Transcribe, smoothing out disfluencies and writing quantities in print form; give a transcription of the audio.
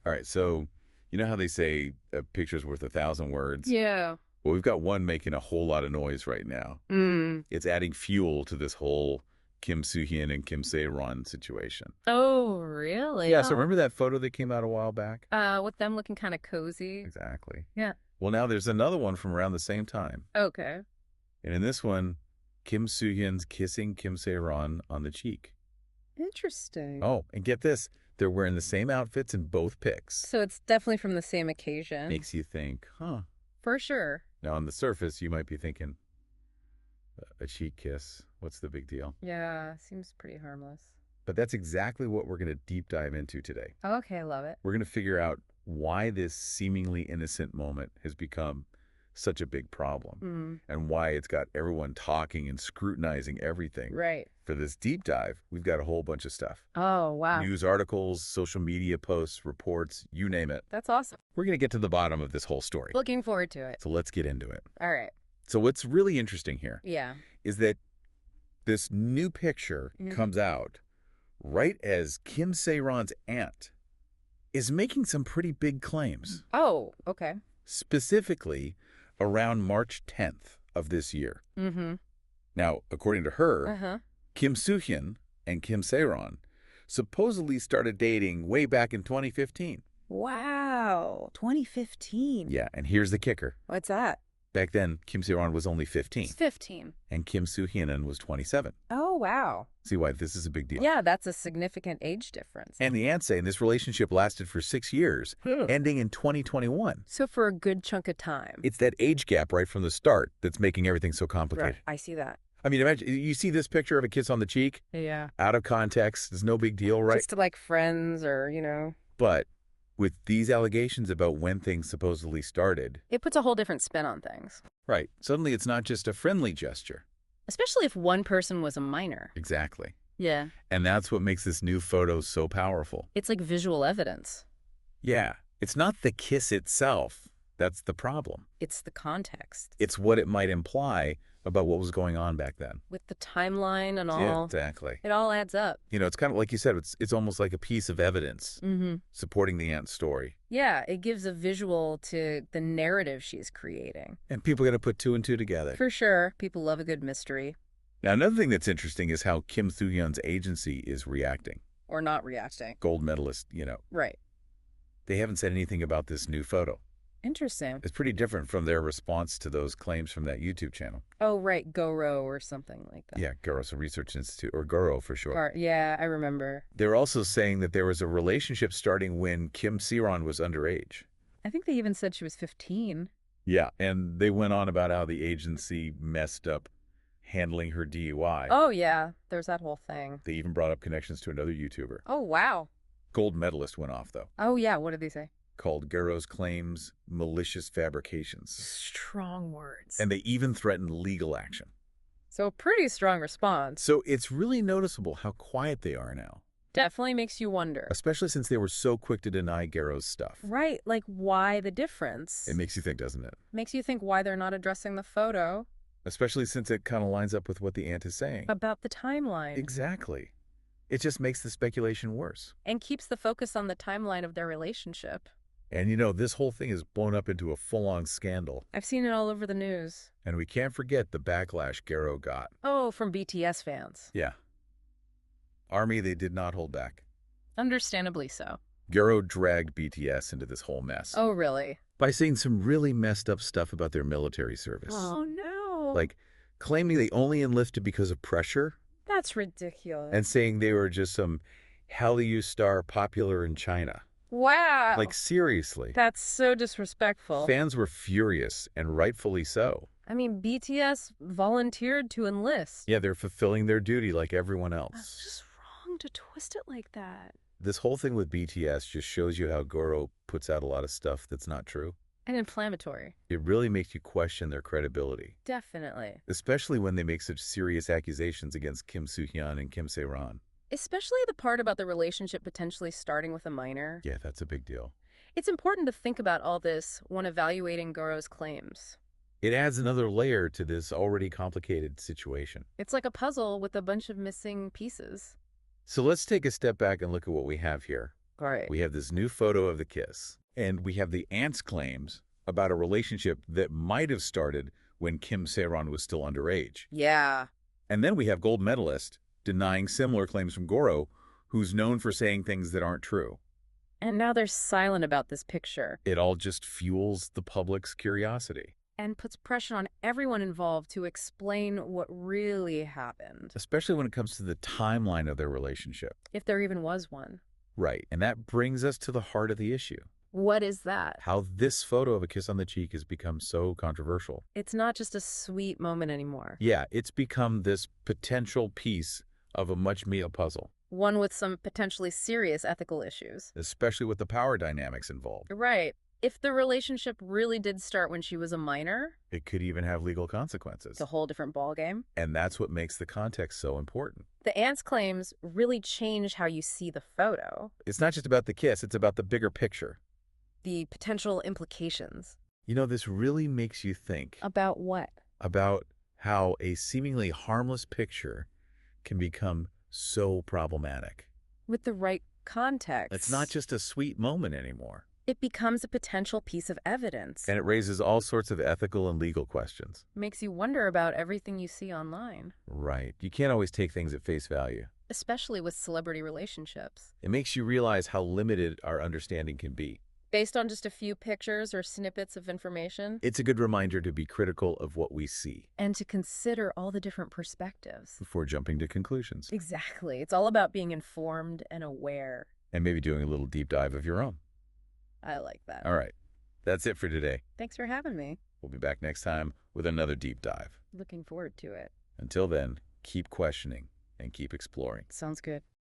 All right, so you know how they say a picture's worth 1,000 words? Yeah. Well, we've got one making a whole lot of noise right now. Mm. It's adding fuel to this whole Kim Soo Hyun and Kim Sae Ron situation. Oh, really? Yeah, so Oh. remember that photo that came out a while back? With them looking kind of cozy. Exactly. Yeah. Well, now there's another one from around the same time. Okay. And in this one, Kim Soo Hyun's kissing Kim Sae Ron on the cheek. Interesting. Oh, and get this, they're wearing the same outfits in both pics. So it's definitely from the same occasion. Makes you think, huh? For sure. Now, on the surface, you might be thinking, a cheek kiss, what's the big deal? Yeah, seems pretty harmless. But that's exactly what we're going to deep dive into today. Okay, I love it. We're going to figure out why this seemingly innocent moment has become such a big problem and why it's got everyone talking and scrutinizing everything. Right. For this deep dive, we've got a whole bunch of stuff. Oh, wow. News articles, social media posts, reports, you name it. That's awesome. We're going to get to the bottom of this whole story. Looking forward to it. So let's get into it. All right. So what's really interesting here Yeah. is that this new picture comes out right as Kim Sae Ron's aunt is making some pretty big claims. Oh, okay. Specifically around March 10th of this year. Mm-hmm. Now, according to her, Uh-huh. Kim Soo Hyun and Kim Sae Ron supposedly started dating way back in 2015. Wow. 2015. Yeah, and here's the kicker. What's that? Back then, Kim Sae Ron was only 15, It's 15. and Kim Soo Hyun was 27. Oh, wow. See why this is a big deal. Yeah, that's a significant age difference. And the aunt saying this relationship lasted for 6 years, ending in 2021. So for a good chunk of time. It's that age gap right from the start that's making everything so complicated. Right. I see that. I mean, imagine you see this picture of a kiss on the cheek, Yeah. out of context. It's no big deal, right? Just to like friends or. But with these allegations about when things supposedly started, It puts a whole different spin on things. right, suddenly it's not just a friendly gesture. Especially if one person was a minor. Exactly. Yeah. And that's what makes this new photo so powerful. It's like visual evidence. Yeah, it's not the kiss itself that's the problem. It's the context. It's what it might imply about what was going on back then. With the timeline and all. Yeah, exactly. It all adds up. You know, it's kind of like you said, it's almost like a piece of evidence supporting the aunt's story. Yeah, it gives a visual to the narrative she's creating. And people got to put two and two together. For sure. People love a good mystery. Now, another thing that's interesting is how Kim Soo Hyun's agency is reacting. Or not reacting. Gold medalist, Right. they haven't said anything about this new photo. Interesting. It's pretty different from their response to those claims from that YouTube channel. Oh, right. Goro or something like that. Yeah, Goro Research Institute, or Goro for short. Yeah, I remember. They're also saying that there was a relationship starting when Kim Sae Ron was underage. I think they even said she was 15. Yeah, and they went on about how the agency messed up handling her DUI. Oh, yeah. There's that whole thing. They even brought up connections to another YouTuber. Oh, wow. Gold medalist went off, though, Oh, yeah. What did they say? called Goro's claims malicious fabrications. Strong words. And they even threatened legal action. So a pretty strong response. So it's really noticeable how quiet they are now, Definitely makes you wonder. especially since they were so quick to deny Goro's stuff. Right. Like, why the difference? It makes you think, doesn't it? Makes you think why they're not addressing the photo. Especially since it kind of lines up with what the aunt is saying. About the timeline. Exactly. It just makes the speculation worse. And keeps the focus on the timeline of their relationship. And this whole thing is blown up into a full-on scandal. I've seen it all over the news. And we can't forget the backlash Goro got. Oh, from BTS fans. Yeah. Army, they did not hold back. Understandably so. Goro dragged BTS into this whole mess. Oh, really? By saying some really messed up stuff about their military service. Oh, no. Like claiming they only enlisted because of pressure. That's ridiculous. And saying they were just some Hallyu star popular in China. Wow. Like, seriously. That's so disrespectful. Fans were furious, and rightfully so. I mean, BTS volunteered to enlist. Yeah, they're fulfilling their duty like everyone That's else. just wrong to twist it like that. This whole thing with BTS just shows you how Goro puts out a lot of stuff that's not true. And inflammatory. It really makes you question their credibility, Definitely. especially when they make such serious accusations against Kim Soo Hyun and Kim Sae Ron. Especially the part about the relationship potentially starting with a minor. Yeah, that's a big deal. It's important to think about all this when evaluating Goro's claims. It adds another layer to this already complicated situation. It's like a puzzle with a bunch of missing pieces. So let's take a step back and look at what we have here. Right. We have this new photo of the kiss, and we have the aunt's claims about a relationship that might have started when Kim Sae Ron was still underage. Yeah. And then we have gold medalist denying similar claims from Goro, who's known for saying things that aren't true. And now they're silent about this picture It all just fuels the public's curiosity, and puts pressure on everyone involved to explain what really happened, especially when it comes to the timeline of their relationship. if there even was one. Right, and that brings us to the heart of the issue. What is that? How this photo of a kiss on the cheek has become so controversial. It's not just a sweet moment anymore. Yeah, it's become this potential piece of a much-meal puzzle, One with some potentially serious ethical issues. especially with the power dynamics involved. Right. If the relationship really did start when she was a minor, It could even have legal consequences. it's a whole different ballgame. And that's what makes the context so important. The aunt's claims really change how you see the photo, It's not just about the kiss, it's about the bigger picture. the potential implications. You know, this really makes you think About what? about how a seemingly harmless picture can become so problematic. With the right context. It's not just a sweet moment anymore. It becomes a potential piece of evidence. And it raises all sorts of ethical and legal questions. Makes you wonder about everything you see online, Right. You can't always take things at face value. especially with celebrity relationships. It makes you realize how limited our understanding can be. Based on just a few pictures or snippets of information, It's a good reminder to be critical of what we see and to consider all the different perspectives. before jumping to conclusions. Exactly. It's all about being informed and aware. And maybe doing a little deep dive of your own. I like that. All right. That's it for today. Thanks for having me. We'll be back next time with another deep dive. Looking forward to it. Until then, keep questioning and keep exploring. Sounds good.